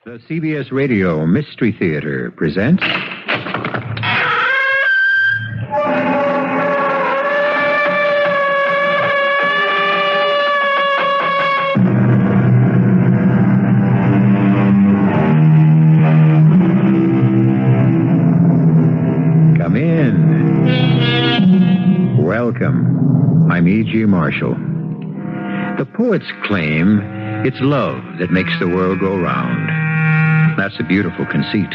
The CBS Radio Mystery Theater presents... Come in. Welcome. I'm E.G. Marshall. The poets claim it's love that makes the world go round. That's a beautiful conceit,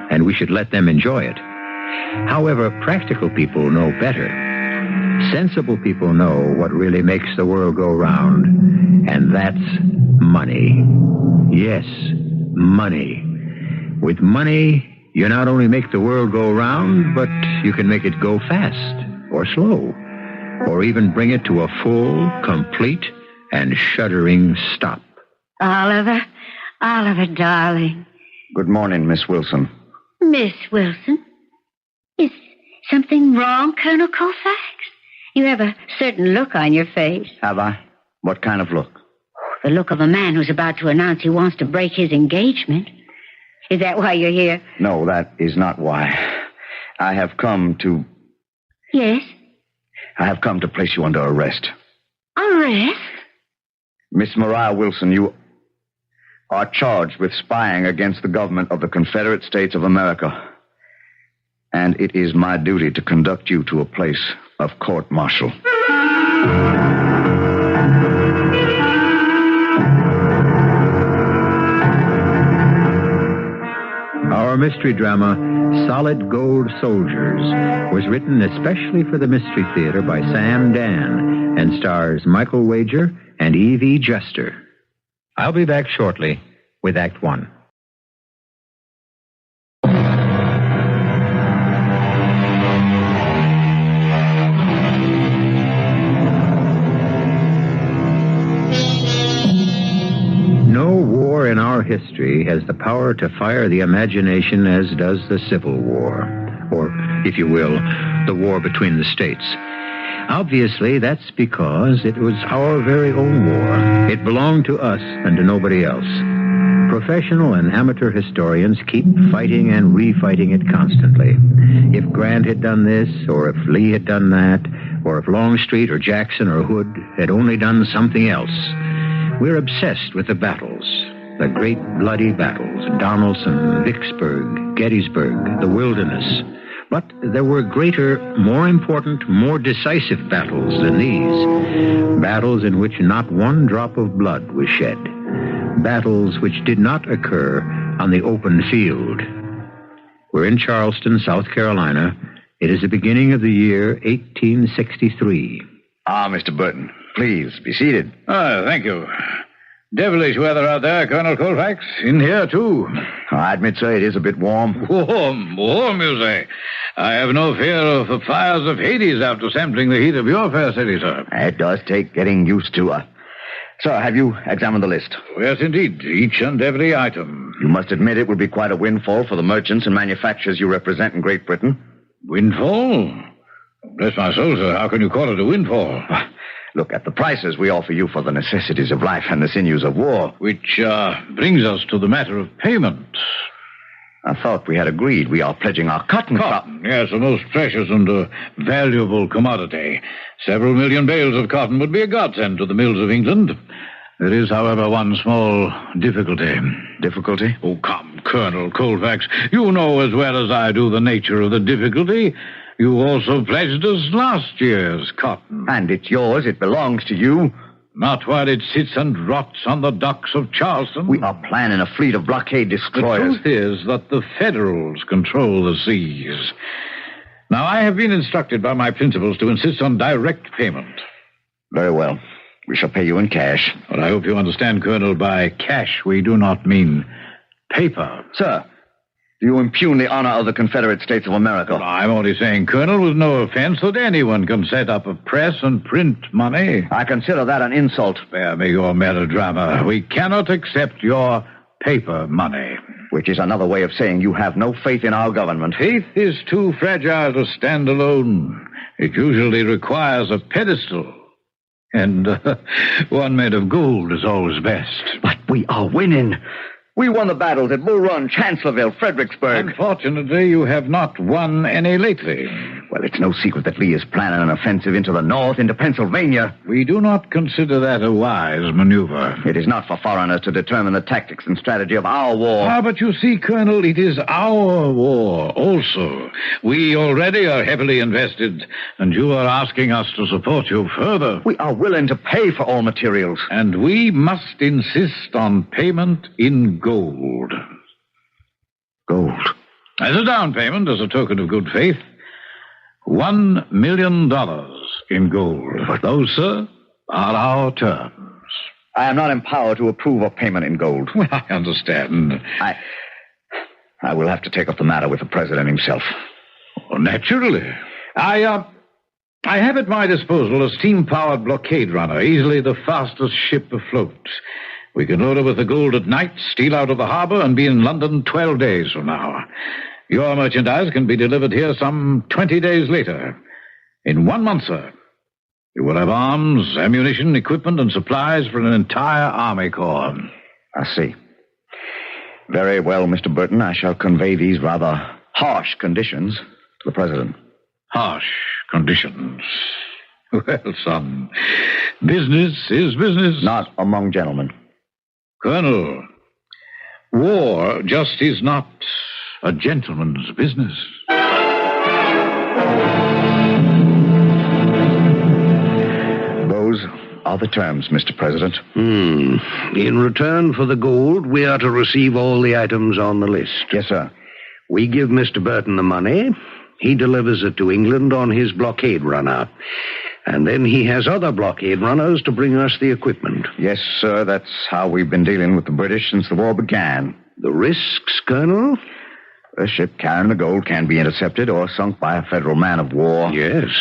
and we should let them enjoy it. However, practical people know better. Sensible people know what really makes the world go round, and that's money. Yes, money. With money, you not only make the world go round, but you can make it go fast or slow, or even bring it to a full, complete, and shuddering stop. Oliver, darling. Good morning, Miss Wilson. Miss Wilson? Is something wrong, Colonel Colfax? You have a certain look on your face. Have I? What kind of look? The look of a man who's about to announce he wants to break his engagement. Is that why you're here? No, that is not why. I have come to... Yes? I have come to place you under arrest. Arrest? Miss Mariah Wilson, you are charged with spying against the government of the Confederate States of America. And it is my duty to conduct you to a place of court-martial. Our mystery drama, Solid Gold Soldiers, was written especially for the Mystery Theater by Sam Dann and stars Michael Wager and Evie Juster. I'll be back shortly with Act One. No war in our history has the power to fire the imagination as does the Civil War, or, if you will, the war between the states. Obviously, that's because it was our very own war. It belonged to us and to nobody else. Professional and amateur historians keep fighting and refighting it constantly. If Grant had done this, or if Lee had done that, or if Longstreet or Jackson or Hood had only done something else, we're obsessed with the battles, the great bloody battles, Donelson, Vicksburg, Gettysburg, the Wilderness. But there were greater, more important, more decisive battles than these. Battles in which not one drop of blood was shed. Battles which did not occur on the open field. We're in Charleston, South Carolina. It is the beginning of the year 1863. Mr. Burton, please be seated. Thank you. Devilish weather out there, Colonel Colfax. In here, too. I admit, sir, it is a bit warm. Warm, you say? I have no fear of the fires of Hades after sampling the heat of your fair city, sir. It does take getting used to. Sir, have you examined the list? Yes, indeed. Each and every item. You must admit it would be quite a windfall for the merchants and manufacturers you represent in Great Britain. Windfall? Bless my soul, sir. How can you call it a windfall? Look at the prices we offer you for the necessities of life and the sinews of war. Which brings us to the matter of payment. I thought we had agreed we are pledging our cotton. Cotton, yes, a most precious and valuable commodity. Several million bales of cotton would be a godsend to the mills of England. There is, however, one small difficulty. Difficulty? Oh, come, Colonel Colfax. You know as well as I do the nature of the difficulty. You also pledged us last year's cotton. And it's yours. It belongs to you. Not while it sits and rots on the docks of Charleston. We are planning a fleet of blockade destroyers. The truth is that the Federals control the seas. Now, I have been instructed by my principals to insist on direct payment. Very well. We shall pay you in cash. But I hope you understand, Colonel, by cash we do not mean paper. Sir, do you impugn the honor of the Confederate States of America? Well, I'm only saying, Colonel, with no offense, that anyone can set up a press and print money. I consider that an insult. Spare me your melodrama. We cannot accept your paper money. Which is another way of saying you have no faith in our government. Faith is too fragile to stand alone. It usually requires a pedestal. And one made of gold is always best. But we are winning. We won the battles at Bull Run, Chancellorsville, Fredericksburg. Unfortunately, you have not won any lately. Well, it's no secret that Lee is planning an offensive into the north, into Pennsylvania. We do not consider that a wise maneuver. It is not for foreigners to determine the tactics and strategy of our war. But you see, Colonel, it is our war also. We already are heavily invested, and you are asking us to support you further. We are willing to pay for all materials. And we must insist on payment in gold. Gold? As a down payment, as a token of good faith, $1 million in gold. But those, sir, are our terms. I am not empowered to approve of payment in gold. Well, I understand. I will have to take up the matter with the president himself. Well, naturally. I have at my disposal a steam-powered blockade runner, easily the fastest ship afloat. We can load her with the gold at night, steal out of the harbor, and be in London 12 days from now. Your merchandise can be delivered here some 20 days later. In 1 month, sir, you will have arms, ammunition, equipment, and supplies for an entire army corps. I see. Very well, Mr. Burton. I shall convey these rather harsh conditions to the president. Harsh conditions. Well, son, business is business. Not among gentlemen. Colonel, war just is not a gentleman's business. Those are the terms, Mr. President. In return for the gold, we are to receive all the items on the list. Yes, sir. We give Mr. Burton the money. He delivers it to England on his blockade runner. And then he has other blockade runners to bring us the equipment. Yes, sir. That's how we've been dealing with the British since the war began. The risks, Colonel? A ship carrying the gold can be intercepted or sunk by a federal man of war. Yes.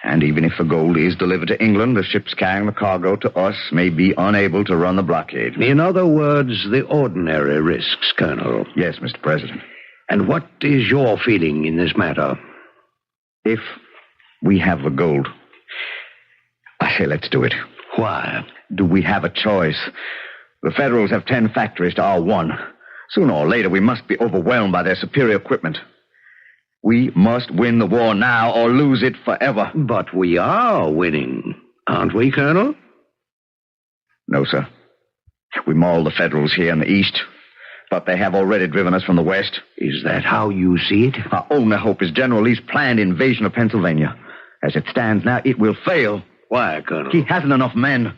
And even if the gold is delivered to England, the ships carrying the cargo to us may be unable to run the blockade. In other words, the ordinary risks, Colonel. Yes, Mr. President. And what is your feeling in this matter? If we have the gold, I say let's do it. Why? Do we have a choice? The Federals have 10 factories to our 1. Sooner or later, we must be overwhelmed by their superior equipment. We must win the war now or lose it forever. But we are winning, aren't we, Colonel? No, sir. We mauled the Federals here in the east, but they have already driven us from the west. Is that how you see it? Our only hope is General Lee's planned invasion of Pennsylvania. As it stands now, it will fail. Why, Colonel? He hasn't enough men.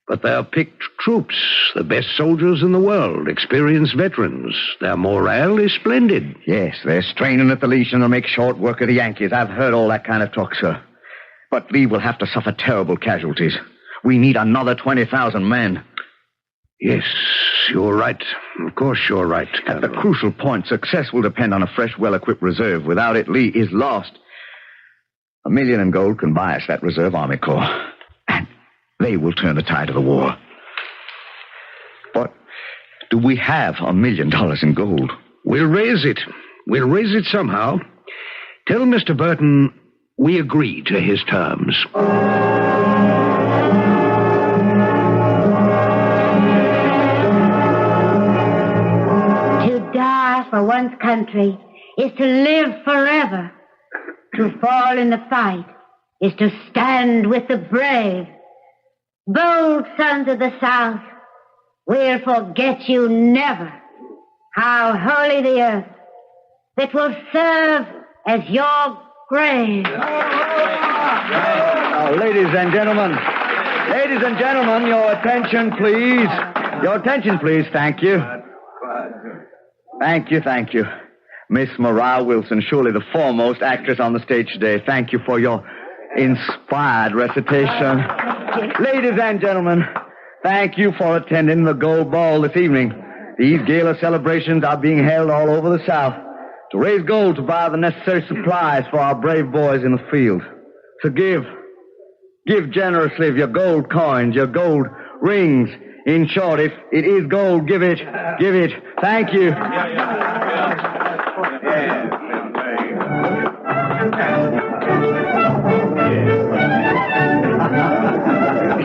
But they're picked troops, the best soldiers in the world, experienced veterans. Their morale is splendid. Yes, they're straining at the leash and they'll make short work of the Yankees. I've heard all that kind of talk, sir. But Lee will have to suffer terrible casualties. We need another 20,000 men. Yes, you're right. Of course you're right, Colonel. At the crucial point, success will depend on a fresh, well-equipped reserve. Without it, Lee is lost. $1 million in gold can buy us that reserve army corps. And they will turn the tide of the war. But do we have $1 million in gold? We'll raise it. We'll raise it somehow. Tell Mr. Burton we agree to his terms. To die for one's country is to live forever. To fall in the fight is to stand with the brave. Bold sons of the South, we'll forget you never. How holy the earth that will serve as your grave. Now, ladies and gentlemen, your attention, please. Your attention, please. Thank you. Thank you. Miss Mariah Wilson, surely the foremost actress on the stage today. Thank you for your inspired recitation. Ladies and gentlemen, thank you for attending the Gold Ball this evening. These gala celebrations are being held all over the South to raise gold to buy the necessary supplies for our brave boys in the field. So give generously of your gold coins, your gold rings. In short, if it is gold, give it. Thank you.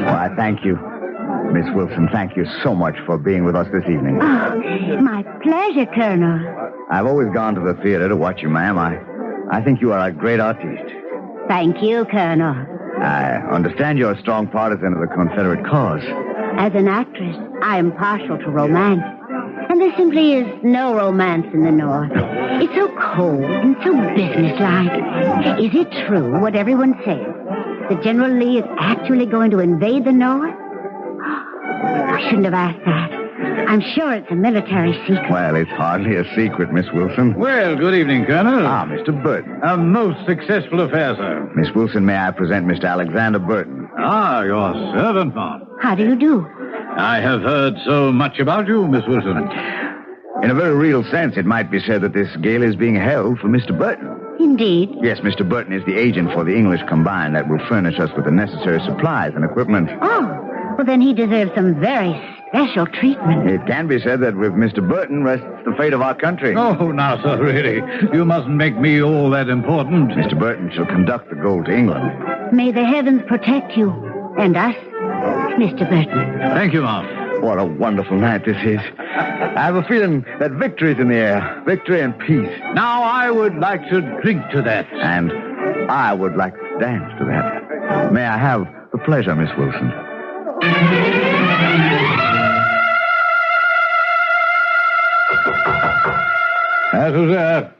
Why, thank you. Miss Wilson, thank you so much for being with us this evening. Oh, my pleasure, Colonel. I've always gone to the theater to watch you, ma'am. I think you are a great artiste. Thank you, Colonel. I understand you're a strong partisan of the Confederate cause. As an actress, I am partial to romance. And there simply is no romance in the North. It's so cold and so businesslike. Is it true what everyone says? That General Lee is actually going to invade the North? I shouldn't have asked that. I'm sure it's a military secret. Well, it's hardly a secret, Miss Wilson. Well, good evening, Colonel. Ah, Mr. Burton. A most successful affair, sir. Miss Wilson, may I present Mr. Alexander Burton? Ah, your servant, ma'am. How do you do? I have heard so much about you, Miss Wilson. In a very real sense, it might be said that this gala is being held for Mr. Burton. Indeed. Yes, Mr. Burton is the agent for the English Combine that will furnish us with the necessary supplies and equipment. Oh, well, then he deserves some very special treatment. It can be said that with Mr. Burton rests the fate of our country. Oh, now, sir, really. You mustn't make me all that important. Mr. Burton shall conduct the gold to England. May the heavens protect you and us, Mr. Burton. Thank you, ma'am. What a wonderful night this is. I have a feeling that victory is in the air. Victory and peace. Now, I would like to drink to that. And I would like to dance to that. May I have the pleasure, Miss Wilson? Who's there?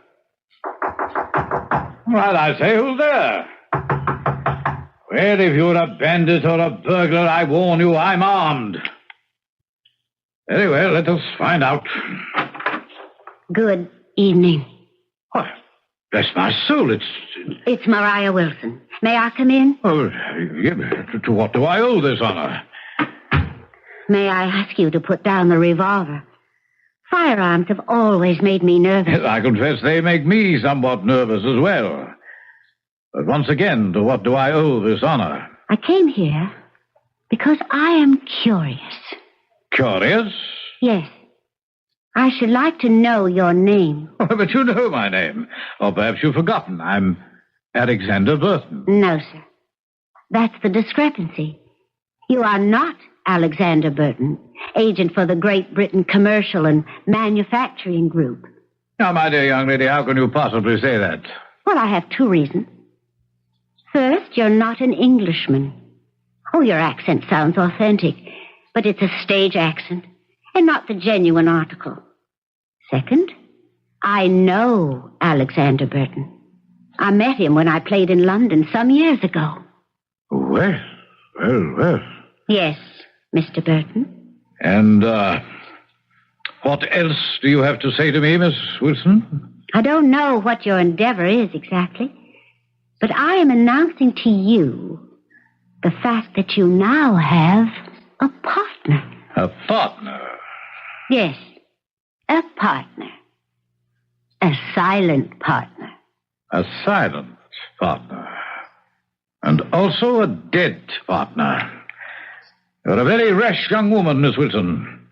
Well, I say, who's there? Well, if you're a bandit or a burglar, I warn you, I'm armed. Very well, let us find out. Good evening. What? Bless my soul, It's Maria Wilson. May I come in? Oh, yeah, to what do I owe this honor? May I ask you to put down the revolver? Firearms have always made me nervous. I confess they make me somewhat nervous as well. But once again, to what do I owe this honor? I came here because I am curious. Curious? Yes. I should like to know your name. Oh, but you know my name. Or perhaps you've forgotten. I'm Alexander Burton. No, sir. That's the discrepancy. You are not Alexander Burton, agent for the Great Britain Commercial and Manufacturing Group. Now, my dear young lady, how can you possibly say that? Well, I have two reasons. First, you're not an Englishman. Oh, your accent sounds authentic, but it's a stage accent and not the genuine article. Second, I know Alexander Burton. I met him when I played in London some years ago. Well. Yes, Mr. Burton. And, what else do you have to say to me, Miss Wilson? I don't know what your endeavor is exactly, but I am announcing to you the fact that you now have a partner. A partner? Yes, a partner. A silent partner. A silent partner. And also a dead partner. You're a very rash young woman, Miss Wilson.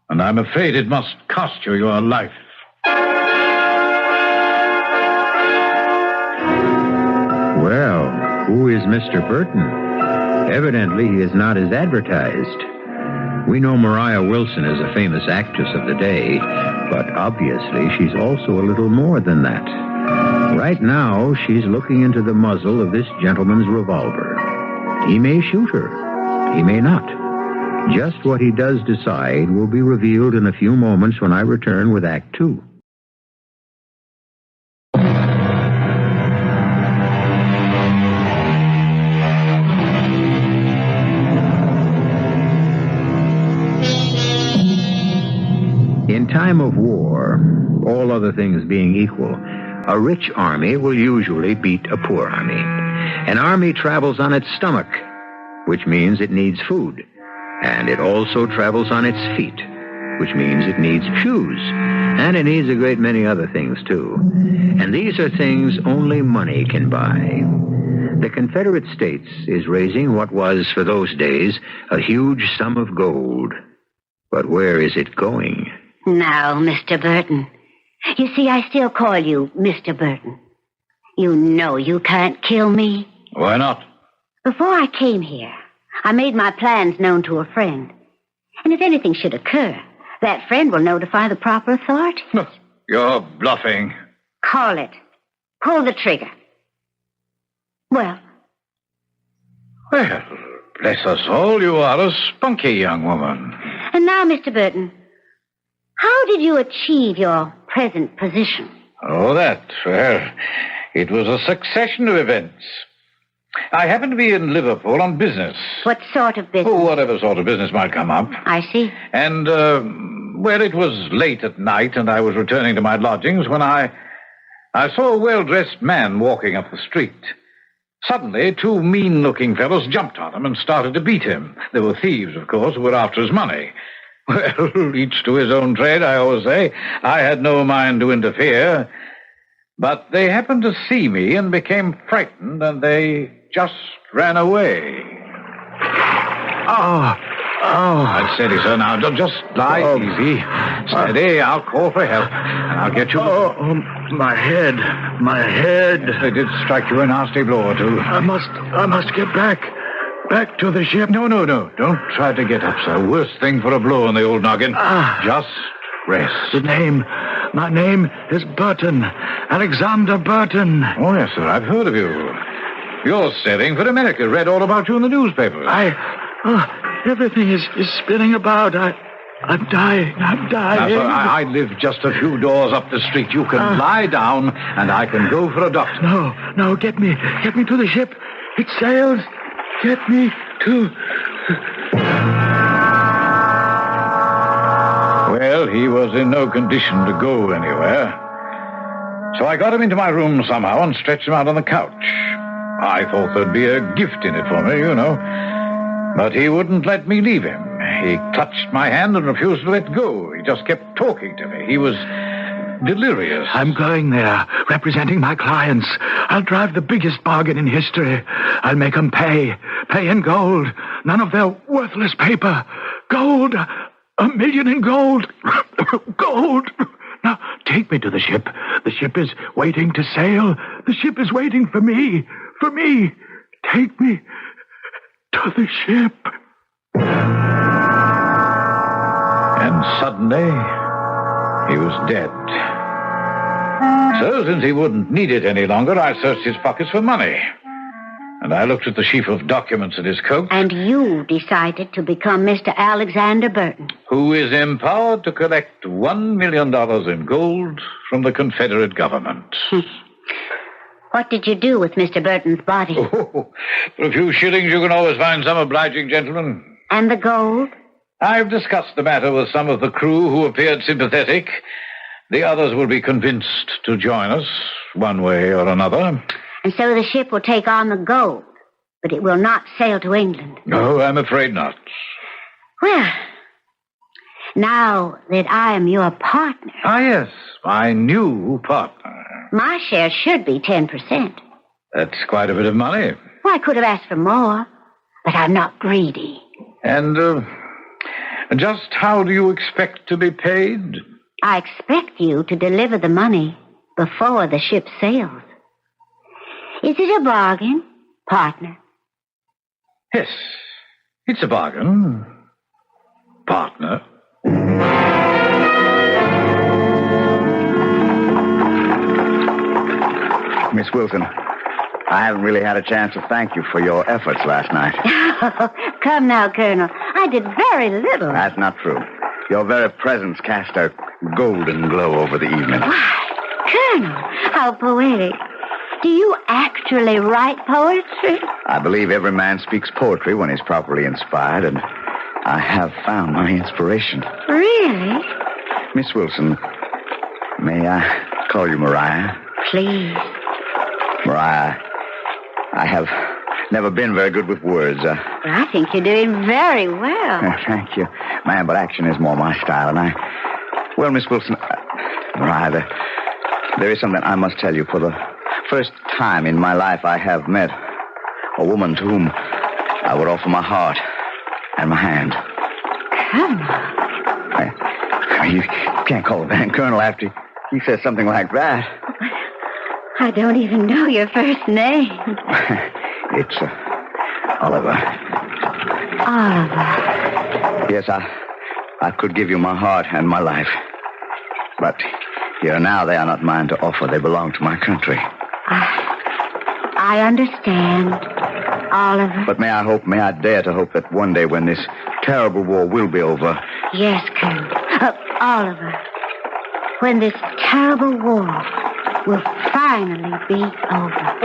And I'm afraid it must cost you your life. Well, who is Mr. Burton? Evidently, he is not as advertised. We know Maria Wilson is a famous actress of the day, but obviously she's also a little more than that. Right now, she's looking into the muzzle of this gentleman's revolver. He may shoot her. He may not. Just what he does decide will be revealed in a few moments when I return with Act Two. In time of war, all other things being equal, a rich army will usually beat a poor army. An army travels on its stomach, which means it needs food. And it also travels on its feet, which means it needs shoes. And it needs a great many other things, too. And these are things only money can buy. The Confederate States is raising what was, for those days, a huge sum of gold. But where is it going? Now, Mr. Burton. You see, I still call you Mr. Burton. You know you can't kill me. Why not? Before I came here, I made my plans known to a friend. And if anything should occur, that friend will notify the proper authorities. You're bluffing. Call it. Pull the trigger. Well, bless us all, you are a spunky young woman. and now, Mr. Burton, how did you achieve your present position? Oh, that. Well, it was a succession of events. I happened to be in Liverpool on business. What sort of business? Oh, whatever sort of business might come up. I see. And, well, it was late at night, and I was returning to my lodgings when I saw a well-dressed man walking up the street. Suddenly, two mean-looking fellows jumped on him and started to beat him. They were thieves, of course, who were after his money. Well, each to his own trade, I always say. I had no mind to interfere. But they happened to see me and became frightened, and they just ran away. Oh. Steady, sir. Now, just lie easy. Steady. I'll call for help, and I'll get you... My head. Yes, they did strike you a nasty blow or two. I must get back to the ship. No. Don't try to get up, sir. Worst thing for a blow on the old noggin. Just rest. My name is Burton. Alexander Burton. Oh, yes, sir. I've heard of you. You're sailing for America. Read all about you in the newspapers. Everything is spinning about. I'm dying. Now, sir, I live just a few doors up the street. You can lie down, and I can go for a doctor. No, get me to the ship. It sails. Get me to... Well, he was in no condition to go anywhere. So I got him into my room somehow and stretched him out on the couch. I thought there'd be a gift in it for me, you know. But he wouldn't let me leave him. He clutched my hand and refused to let go. He just kept talking to me. He was delirious. I'm going there, representing my clients. I'll drive the biggest bargain in history. I'll make them pay in gold. None of their worthless paper. Gold. $1 million in gold. Gold. Now, take me to the ship. The ship is waiting to sail. The ship is waiting for me. For me. Take me to the ship. And suddenly, he was dead. So, since he wouldn't need it any longer, I searched his pockets for money. And I looked at the sheaf of documents in his coat. And you decided to become Mr. Alexander Burton. Who is empowered to collect $1 million in gold from the Confederate government. What did you do with Mr. Burton's body? Oh, for a few shillings, you can always find some obliging gentleman. And the gold? I've discussed the matter with some of the crew who appeared sympathetic. The others will be convinced to join us, one way or another. And so the ship will take on the gold, but it will not sail to England. No, I'm afraid not. Well, now that I am your partner... Ah, yes, my new partner. My share should be 10%. That's quite a bit of money. Well, I could have asked for more, but I'm not greedy. And, just how do you expect to be paid? I expect you to deliver the money before the ship sails. Is it a bargain, partner? Yes, it's a bargain, partner. Miss Wilson, I haven't really had a chance to thank you for your efforts last night. Come now, Colonel. I did very little. That's not true. Your very presence cast a golden glow over the evening. Why, Colonel, how poetic. Do you actually write poetry? I believe every man speaks poetry when he's properly inspired, and I have found my inspiration. Really? Miss Wilson, may I call you Mariah? Please. Mariah, I have never been very good with words. I think you're doing very well. Thank you, ma'am, but action is more my style, and Well, Miss Wilson, Mariah, there is something I must tell you. For the first time in my life, I have met a woman to whom I would offer my heart and my hand. Colonel. You can't call a man Colonel after he says something like that. I don't even know your first name. It's Oliver. Oliver. Yes, I could give you my heart and my life. But here now, they are not mine to offer. They belong to my country. I understand, Oliver. But may I dare to hope that one day when this terrible war will be over. Yes, Colonel. Oliver, when this terrible war will finally be over.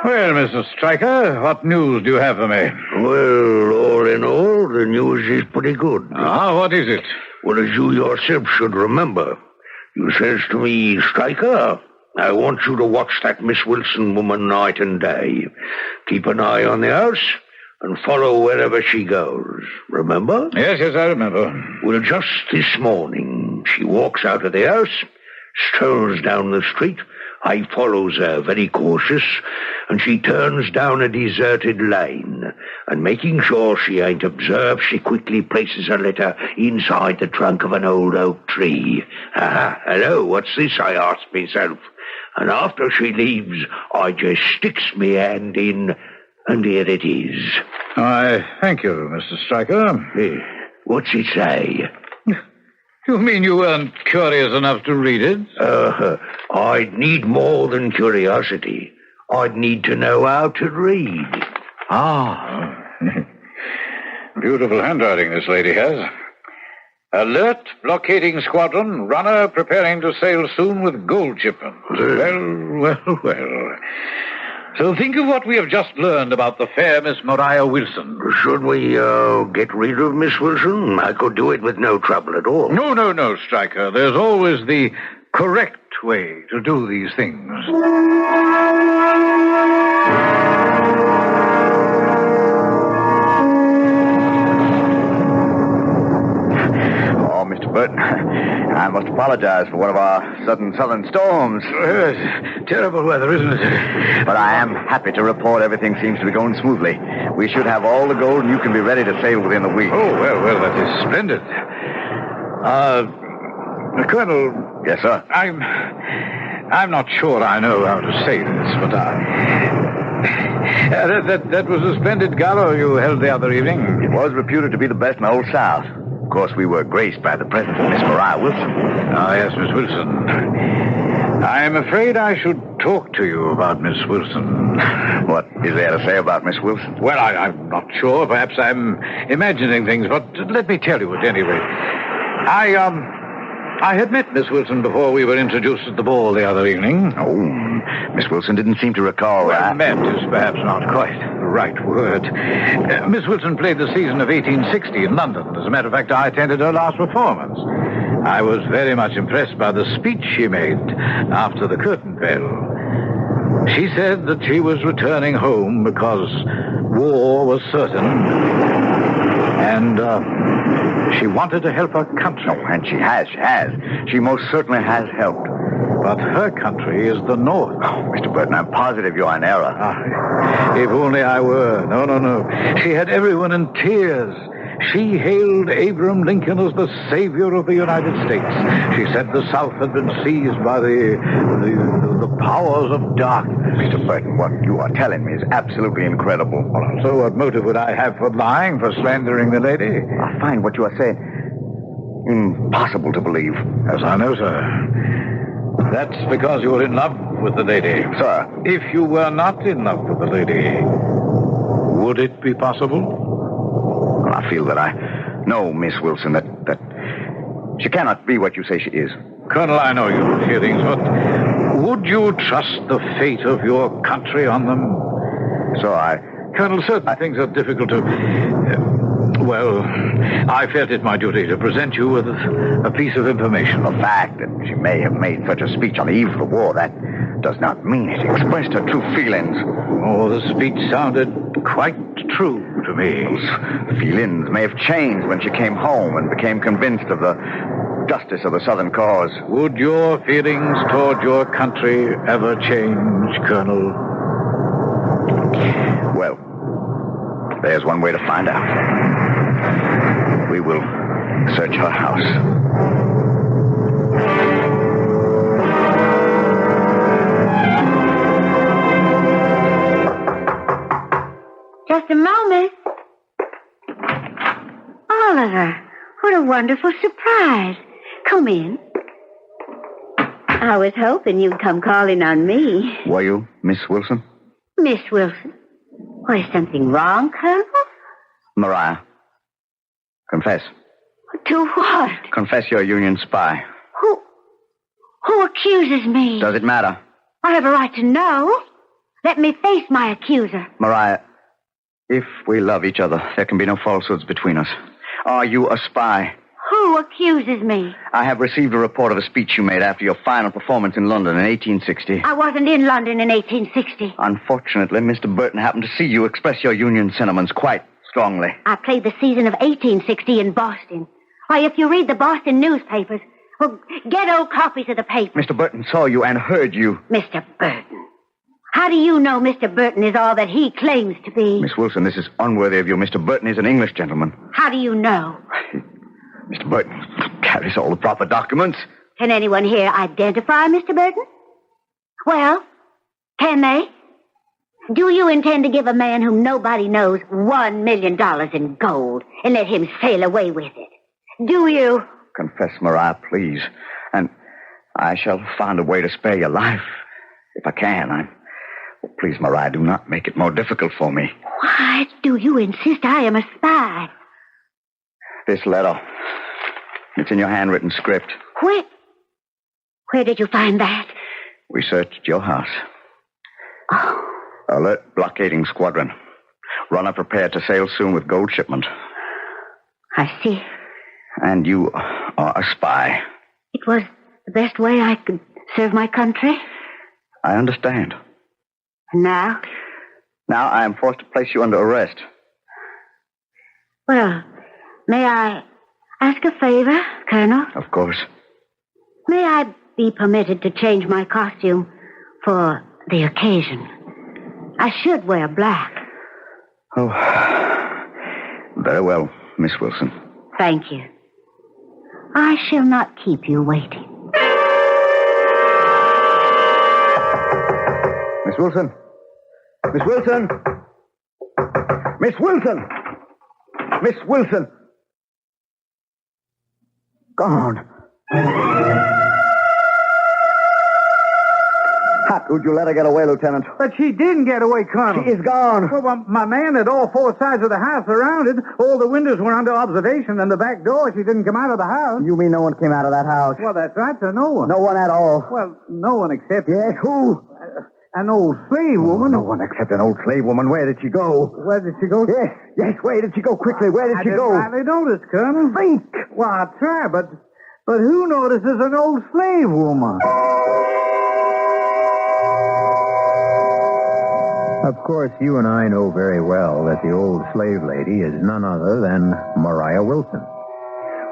Well, Mr. Stryker, what news do you have for me? Well, all in all, the news is pretty good. What is it? Well, as you yourself should remember, you says to me, Stryker, I want you to watch that Miss Wilson woman night and day. Keep an eye on the house and follow wherever she goes. Remember? Yes, I remember. Well, just this morning, she walks out of the house, strolls down the street. I follows her, very cautious, and she turns down a deserted lane. And making sure she ain't observed, she quickly places her letter inside the trunk of an old oak tree. Hello, what's this, I ask myself. And after she leaves, I just sticks me hand in, and here it is. I thank you, Mr. Stryker. What's it say? You mean you weren't curious enough to read it? I'd need more than curiosity. I'd need to know how to read. Beautiful handwriting this lady has. Alert, blockading squadron, runner preparing to sail soon with gold shipment. Well. So think of what we have just learned about the fair Miss Maria Wilson. Should we get rid of Miss Wilson? I could do it with no trouble at all. No, Stryker. There's always the correct way to do these things. Oh, Mr. Burton, I must apologize for one of our sudden southern storms. Terrible weather, isn't it? But I am happy to report everything seems to be going smoothly. We should have all the gold, and you can be ready to sail within a week. Oh, well, that is splendid. Colonel. Yes, sir? I'm not sure I know how to say this, but that was a splendid gala you held the other evening. It was reputed to be the best in the whole South. Of course, we were graced by the presence of Miss Maria Wilson. Yes, Miss Wilson. I'm afraid I should talk to you about Miss Wilson. What is there to say about Miss Wilson? Well, I'm not sure. Perhaps I'm imagining things, but let me tell you at any rate. I had met Miss Wilson before we were introduced at the ball the other evening. Oh, Miss Wilson didn't seem to recall that. Met is perhaps not quite the right word. Miss Wilson played the season of 1860 in London. As a matter of fact, I attended her last performance. I was very much impressed by the speech she made after the curtain fell. She said that she was returning home because war was certain, and she wanted to help her country. Oh, and she has. She most certainly has helped. But her country is the North. Oh, Mr. Burton, I'm positive you're in error. If only I were. No. She had everyone in tears. She hailed Abraham Lincoln as the savior of the United States. She said the South had been seized by the powers of darkness. Mr. Burton, what you are telling me is absolutely incredible. Well, so what motive would I have for lying, for slandering the lady? I find what you are saying impossible to believe. Yes, I know, sir. That's because you were in love with the lady. Sir. If you were not in love with the lady, would it be possible? Well, I feel that I know Miss Wilson, that she cannot be what you say she is. Colonel, I know your feelings, but would you trust the fate of your country on them? Colonel, certain things are difficult to... I felt it my duty to present you with a piece of information. The fact that she may have made such a speech on the eve of the war, that does not mean it expressed her true feelings. Oh, the speech sounded quite true to me. Those feelings may have changed when she came home and became convinced of the justice of the Southern cause. Would your feelings toward your country ever change, Colonel? Well, there's one way to find out. We will search her house. Just a moment. Oliver, what a wonderful surprise. Come in. I was hoping you'd come calling on me. Were you, Miss Wilson? Miss Wilson. Why, is something wrong, Colonel? Mariah, confess. To what? Confess you're a Union spy. Who accuses me? Does it matter? I have a right to know. Let me face my accuser. Mariah, if we love each other, there can be no falsehoods between us. Are you a spy? Who accuses me? I have received a report of a speech you made after your final performance in London in 1860. I wasn't in London in 1860. Unfortunately, Mr. Burton happened to see you express your Union sentiments quite strongly. I played the season of 1860 in Boston. Why, if you read the Boston newspapers, well, get old copies of the paper. Mr. Burton saw you and heard you. Mr. Burton. How do you know Mr. Burton is all that he claims to be? Miss Wilson, this is unworthy of you. Mr. Burton is an English gentleman. How do you know? Mr. Burton carries all the proper documents. Can anyone here identify Mr. Burton? Well, can they? Do you intend to give a man whom nobody knows $1 million in gold and let him sail away with it? Do you? Confess, Mariah, please. And I shall find a way to spare your life. If I can, Well, please, Mariah, do not make it more difficult for me. Why do you insist I am a spy? This letter. It's in your handwritten script. Where did you find that? We searched your house. Oh. Alert blockading squadron. Runner prepared to sail soon with gold shipment. I see. And you are a spy. It was the best way I could serve my country. I understand. And now? Now I am forced to place you under arrest. Well, may I ask a favor, Colonel? Of course. May I be permitted to change my costume for the occasion? I should wear black. Oh, very well, Miss Wilson. Thank you. I shall not keep you waiting. Miss Wilson! Miss Wilson! Miss Wilson! Miss Wilson! Gone. How could you let her get away, Lieutenant? But she didn't get away, Colonel. She is gone. Well, my man had all four sides of the house surrounded. All the windows were under observation, and the back door, she didn't come out of the house. You mean no one came out of that house? Well, that's right, sir. No one. No one at all. Well, no one except... Yes, who? An old slave woman. No one except an old slave woman. Where did she go? Where did she go? Yes, where did she go? Quickly, where did she go? I didn't notice, Colonel. Think! Well, I'll try, but who notices an old slave woman? Of course, you and I know very well that the old slave lady is none other than Mariah Wilson.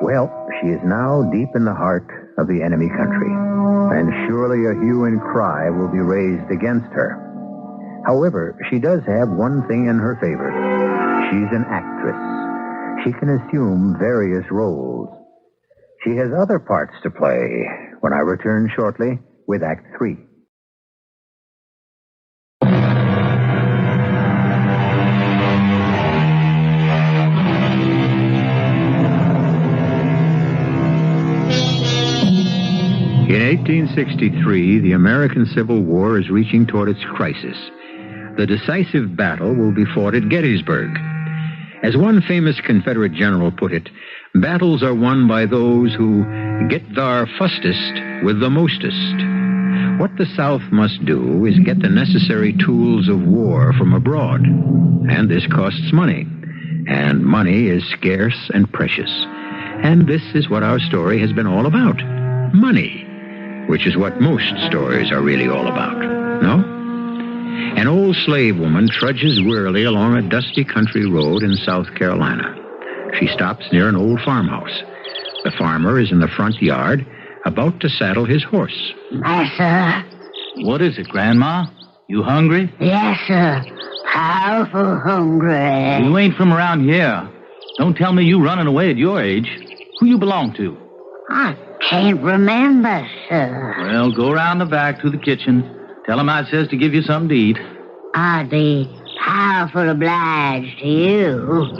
Well, she is now deep in the heart of the enemy country, and surely a hue and cry will be raised against her. However, she does have one thing in her favor. She's an actress. She can assume various roles. She has other parts to play when I return shortly with Act 3. In 1863, the American Civil War is reaching toward its crisis. The decisive battle will be fought at Gettysburg. As one famous Confederate general put it, battles are won by those who get thar fustest with the mostest. What the South must do is get the necessary tools of war from abroad, and this costs money. And money is scarce and precious. And this is what our story has been all about. Money. Which is what most stories are really all about, no? An old slave woman trudges wearily along a dusty country road in South Carolina. She stops near an old farmhouse. The farmer is in the front yard, about to saddle his horse. Yes, sir. What is it, Grandma? You hungry? Yes, sir. Powerful hungry. You ain't from around here. Don't tell me you running away at your age. Who you belong to? I can't remember, sir. Well, go around the back to the kitchen. Tell him I says to give you something to eat. The Powerful obliged to you,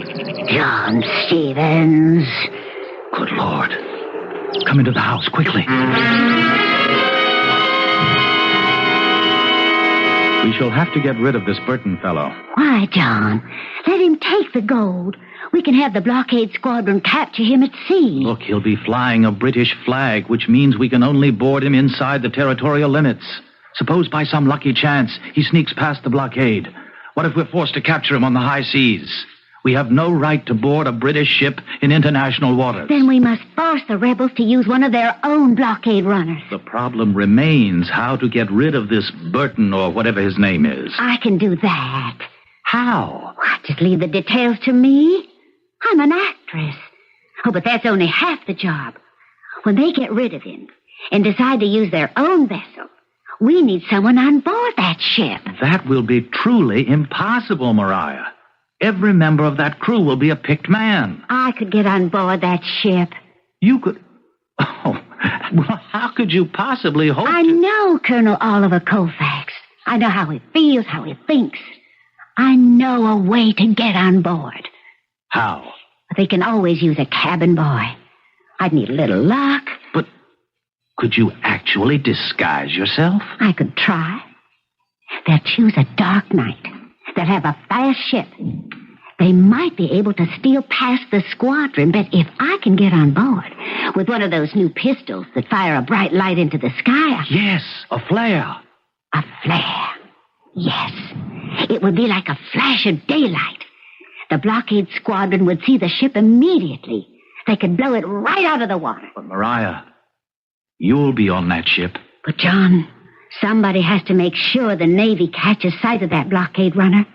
John Stevens. Good Lord. Come into the house, quickly. We shall have to get rid of this Burton fellow. Why, John? Let him take the gold. We can have the blockade squadron capture him at sea. Look, he'll be flying a British flag, which means we can only board him inside the territorial limits. Suppose by some lucky chance he sneaks past the blockade. What if we're forced to capture him on the high seas? We have no right to board a British ship in international waters. Then we must force the rebels to use one of their own blockade runners. The problem remains how to get rid of this Burton or whatever his name is. I can do that. How? Why, just leave the details to me. I'm an actress. Oh, but that's only half the job. When they get rid of him and decide to use their own vessel, we need someone on board that ship. That will be truly impossible, Mariah. Every member of that crew will be a picked man. I could get on board that ship. You could... Oh, well, how could you possibly hope I know Colonel Oliver Colfax. I know how he feels, how he thinks. I know a way to get on board. How? They can always use a cabin boy. I'd need a little luck. But could you actually disguise yourself? I could try. They'll choose a dark night. They'll have a fast ship. They might be able to steal past the squadron, but if I can get on board with one of those new pistols that fire a bright light into the sky... Yes, a flare. A flare. Yes. It would be like a flash of daylight. The blockade squadron would see the ship immediately. They could blow it right out of the water. But, Mariah, you'll be on that ship. But, John, somebody has to make sure the Navy catches sight of that blockade runner.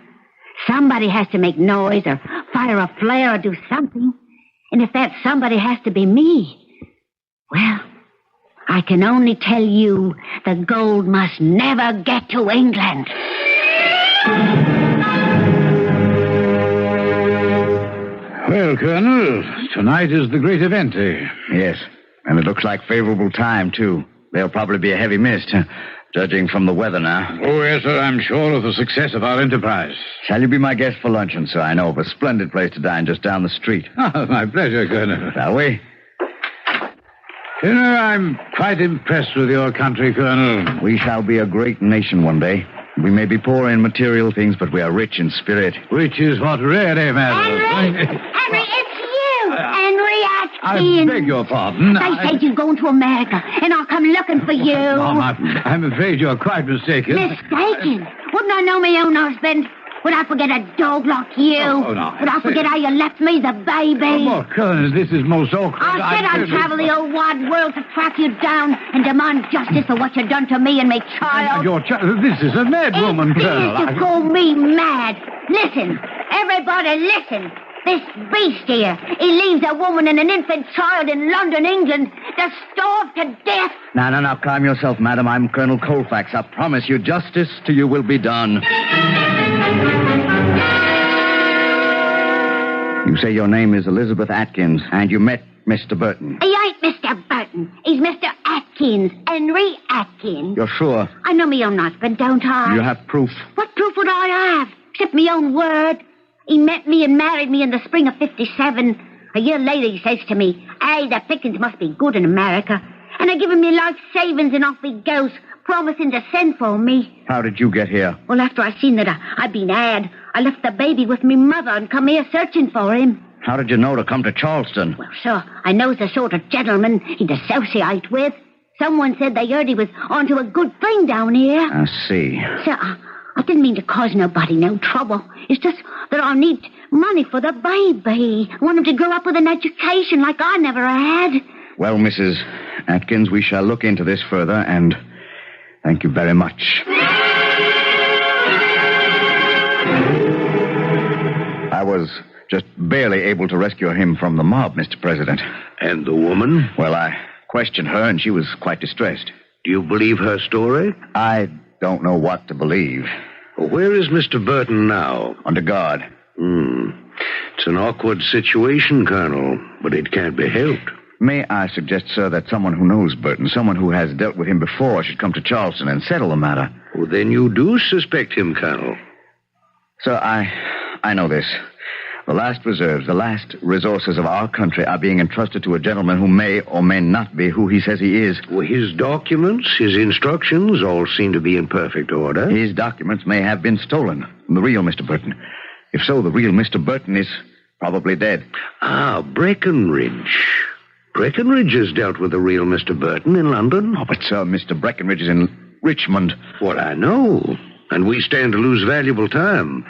Somebody has to make noise or fire a flare or do something. And if that somebody has to be me, well, I can only tell you the gold must never get to England. Well, Colonel, tonight is the great event, eh? Yes, and it looks like favorable time, too. There'll probably be a heavy mist, judging from the weather now. Oh, yes, sir, I'm sure of the success of our enterprise. Shall you be my guest for luncheon, sir? I know of a splendid place to dine just down the street. Oh, my pleasure, Colonel. Shall we? You know, I'm quite impressed with your country, Colonel. We shall be a great nation one day. We may be poor in material things, but we are rich in spirit. Which is what really matters. Henry, it's you! Henry I Atkins! beg your pardon. They said you're going to America, and I'll come looking for you. Mom, I'm afraid you're quite mistaken. Mistaken? Wouldn't I know my own husband? Would I forget a dog like you? Oh, no. Would I forget how you left me, the baby? Oh, Colonel, this is most awkward. I said I'd travel the old wide world to track you down and demand justice for what you've done to me and my child. Your child, this is a mad woman, Colonel. It is to call me mad. Listen, everybody listen. This beast here, he leaves a woman and an infant child in London, England, to starve to death. Now, calm yourself, madam. I'm Colonel Colfax. I promise you justice to you will be done. You say your name is Elizabeth Atkins, and you met Mr. Burton. He ain't Mr. Burton. He's Mr. Atkins, Henry Atkins. You're sure? I know me own husband, don't I? You have proof? What proof would I have? Except me own word. He met me and married me in the spring of 57. A year later, he says to me, "Hey, the pickings must be good in America." And I give him me life savings, and off he goes, promising to send for me. How did you get here? Well, after I seen that I'd been had, I left the baby with me mother and come here searching for him. How did you know to come to Charleston? Well, sir, I knows the sort of gentleman he'd associate with. Someone said they heard he was onto a good thing down here. I see. Sir, I didn't mean to cause nobody no trouble. It's just that I need money for the baby. I want him to grow up with an education like I never had. Well, Mrs. Atkins, we shall look into this further, and thank you very much. I was just barely able to rescue him from the mob, Mr. President. And the woman? Well, I questioned her, and she was quite distressed. Do you believe her story? I don't know what to believe. Where is Mr. Burton now? Under guard. It's an awkward situation, Colonel, but it can't be helped. May I suggest, sir, that someone who knows Burton, someone who has dealt with him before, should come to Charleston and settle the matter? Well, then you do suspect him, Colonel. Sir, I know this. The last reserves, the last resources of our country are being entrusted to a gentleman who may or may not be who he says he is. Well, his documents, his instructions all seem to be in perfect order. His documents may have been stolen from the real Mr. Burton. If so, the real Mr. Burton is probably dead. Ah, Breckenridge. Breckenridge has dealt with the real Mr. Burton in London. Oh, but, sir, Mr. Breckenridge is in Richmond. Well, I know. And we stand to lose valuable time.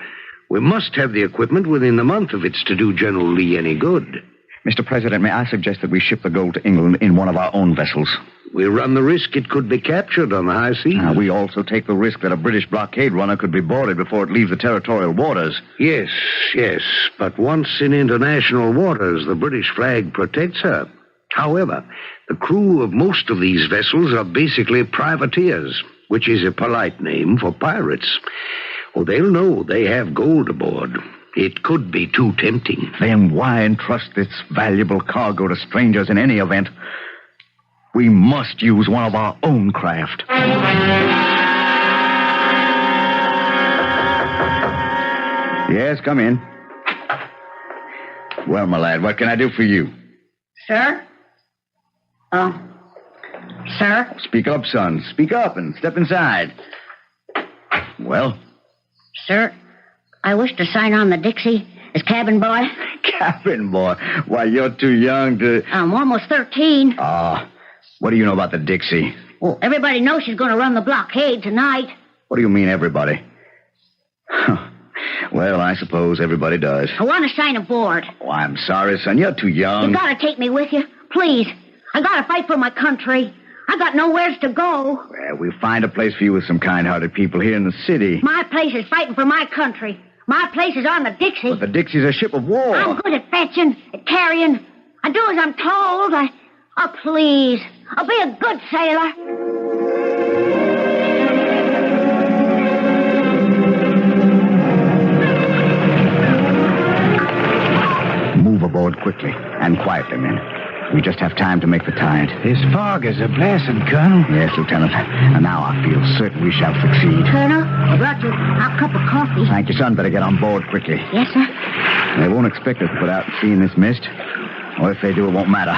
We must have the equipment within the month if it's to do General Lee any good. Mr. President, may I suggest that we ship the gold to England in one of our own vessels? We run the risk it could be captured on the high seas. We also take the risk that a British blockade runner could be boarded before it leaves the territorial waters. Yes. But once in international waters, the British flag protects her. However, the crew of most of these vessels are basically privateers, which is a polite name for pirates. Oh, they'll know they have gold aboard. It could be too tempting. Then why entrust this valuable cargo to strangers in any event? We must use one of our own craft. Yes, come in. Well, my lad, what can I do for you? Sir? Sir? Speak up, son. Speak up and step inside. Well? Sir, I wish to sign on the Dixie as cabin boy. Cabin boy? Why, you're too young to... I'm almost 13. What do you know about the Dixie? Well, everybody knows she's going to run the blockade tonight. What do you mean, everybody? Well, I suppose everybody does. I want to sign aboard. Oh, I'm sorry, son. You're too young. You got to take me with you. Please. I got to fight for my country. I got nowheres to go. Well, we'll find a place for you with some kind-hearted people here in the city. My place is fighting for my country. My place is on the Dixie. But the Dixie's a ship of war. I'm good at fetching, at carrying. I do as I'm told. Please. I'll be a good sailor. Move aboard quickly and quietly, men. We just have time to make the tide. This fog is a blessing, Colonel. Yes, Lieutenant. And now I feel certain we shall succeed. Colonel, I brought you a cup of coffee. Thank you, son. Better get on board quickly. Yes, sir. They won't expect us to put out to sea in this mist. Or if they do, it won't matter.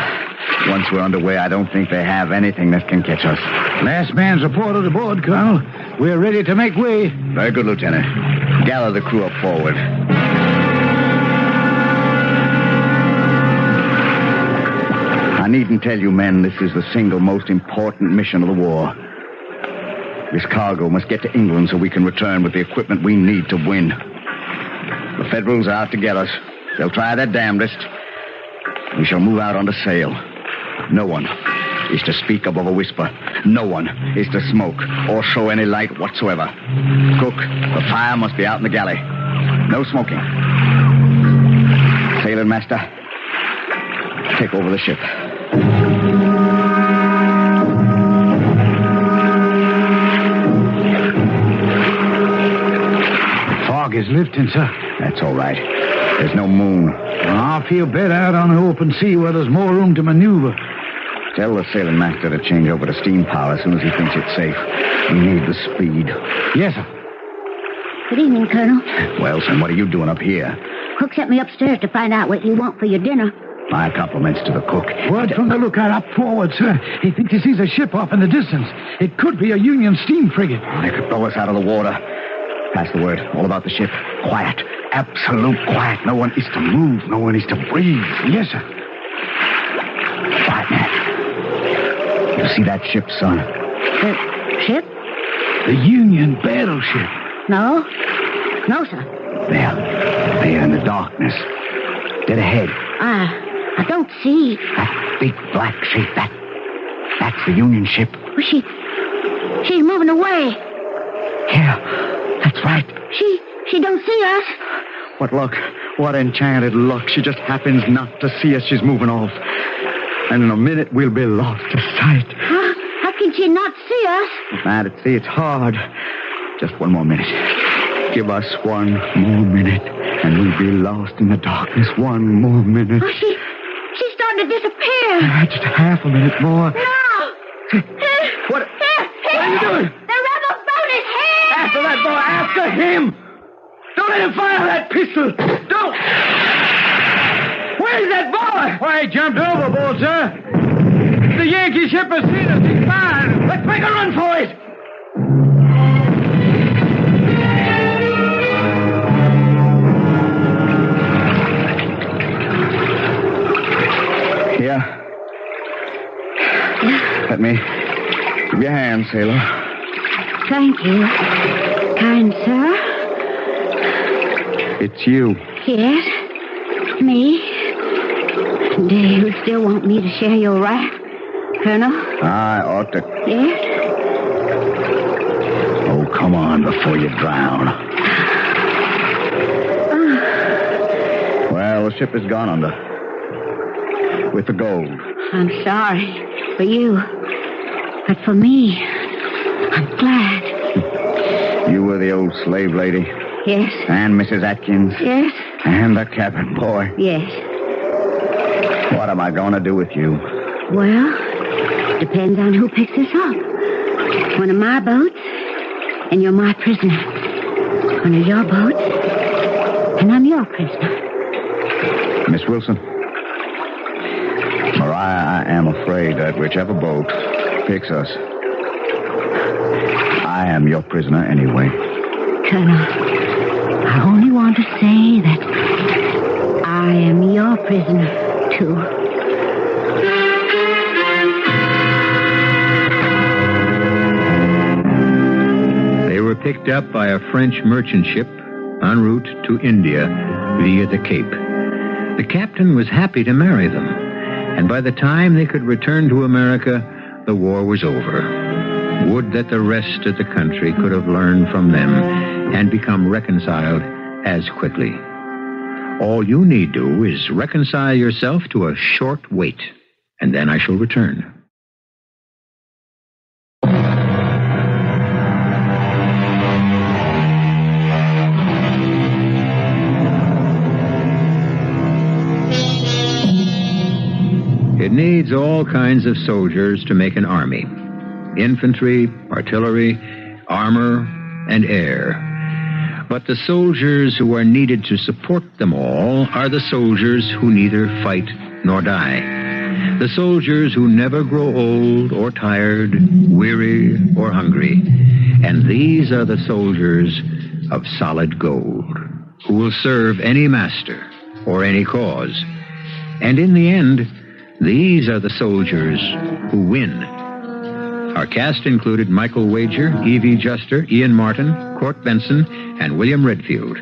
Once we're underway, I don't think they have anything that can catch us. Last man's reported aboard, Colonel. We're ready to make way. Very good, Lieutenant. Gather the crew up forward. I needn't tell you, men, this is the single most important mission of the war. This cargo must get to England so we can return with the equipment we need to win. The Federals are out to get us. They'll try their damnedest. We shall move out under sail. No one is to speak above a whisper. No one is to smoke or show any light whatsoever. Cook, the fire must be out in the galley. No smoking. Sailing master, take over the ship. Fog is lifting, sir. That's all right. There's no moon. Well, I feel better out on the open sea where there's more room to maneuver. Tell the sailing master to change over to steam power as soon as he thinks it's safe. We need the speed. Yes, sir. Good evening, Colonel. Well, son, what are you doing up here? Cook sent me upstairs to find out what you want for your dinner. My compliments to the cook. Word from the lookout up forward, sir. He thinks he sees a ship off in the distance. It could be a Union steam frigate. They could blow us out of the water. Pass the word. All about the ship. Quiet. Absolute quiet. No one is to move. No one is to breathe. Yes, sir. Quiet, man. You see that ship, son? The ship? The Union battleship. No. No, sir. There in the darkness. Dead ahead. I don't see. That big black shape, that's the Union ship. Well, she's moving away. Yeah, that's right. She don't see us. What luck. What enchanted luck. She just happens not to see us. She's moving off. And in a minute, we'll be lost to sight. How can she not see us? Mad at sea, it's hard. Just one more minute. Give us one more minute, and we'll be lost in the darkness. One more minute. Oh, she's starting to disappear. Just a half a minute more. No! What are you doing? The rebel boat is here! After that boy, after him! Don't let him fire that pistol! Don't! Where's that boy? Why, he jumped overboard, sir. The Yankee ship has seen us. He's fired. Let's make a run for it! Here. Let me give you a hand, sailor. Thank you, kind sir. It's you. Yes, me. Do you still want me to share your raft, Colonel? I ought to. Yes? Oh, come on before you drown. Well, the ship has gone under. With the gold. I'm sorry for you. But for me, I'm glad. You were the old slave lady. Yes. And Mrs. Atkins. Yes. And the cabin boy. Yes. What am I going to do with you? Well, depends on who picks us up. One of my boats, and you're my prisoner. One of your boats, and I'm your prisoner. Miss Wilson. Mariah, I am afraid that whichever boat picks us, I am your prisoner anyway. Colonel, I only want to say that I am your prisoner, too. They were picked up by a French merchant ship en route to India via the Cape. The captain was happy to marry them, and by the time they could return to America, the war was over. Would that the rest of the country could have learned from them and become reconciled as quickly. All you need do is reconcile yourself to a short wait, and then I shall return. It needs all kinds of soldiers to make an army. Infantry, artillery, armor, and air. But the soldiers who are needed to support them all are the soldiers who neither fight nor die. The soldiers who never grow old or tired, weary or hungry. And these are the soldiers of solid gold, who will serve any master or any cause. And in the end, these are the soldiers who win. Our cast included Michael Wager, Evie Juster, Ian Martin, Court Benson, and William Redfield.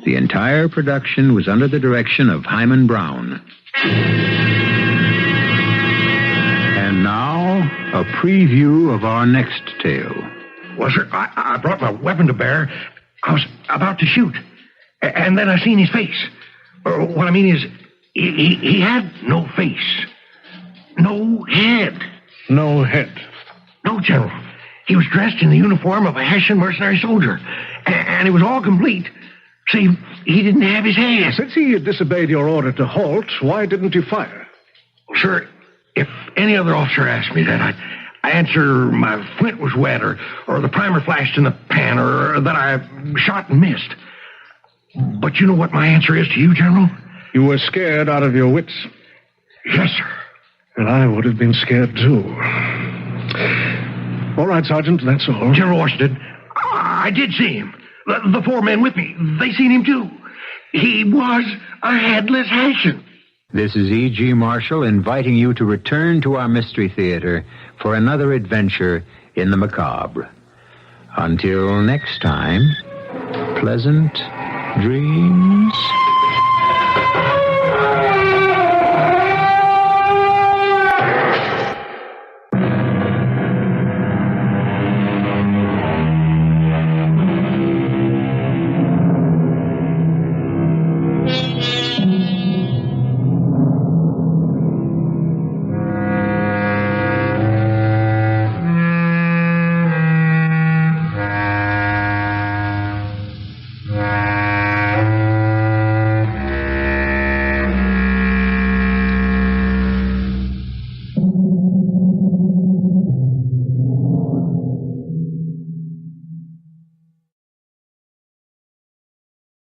The entire production was under the direction of Himan Brown. And now, a preview of our next tale. Well, sir, I brought my weapon to bear. I was about to shoot. And then I seen his face. What I mean is, he had no face. No head. No head. No, General. He was dressed in the uniform of a Hessian mercenary soldier. And it was all complete, save he didn't have his hand. Since he had disobeyed your order to halt, why didn't you fire? Well, sir, if any other officer asked me that, I answer my flint was wet, or the primer flashed in the pan, or that I shot and missed. But you know what my answer is to you, General? You were scared out of your wits. Yes, sir. And I would have been scared, too. All right, Sergeant, that's all. General Washington, I did see him. The four men with me, they seen him, too. He was a headless Hessian. This is E.G. Marshall inviting you to return to our Mystery Theater for another adventure in the macabre. Until next time, pleasant dreams.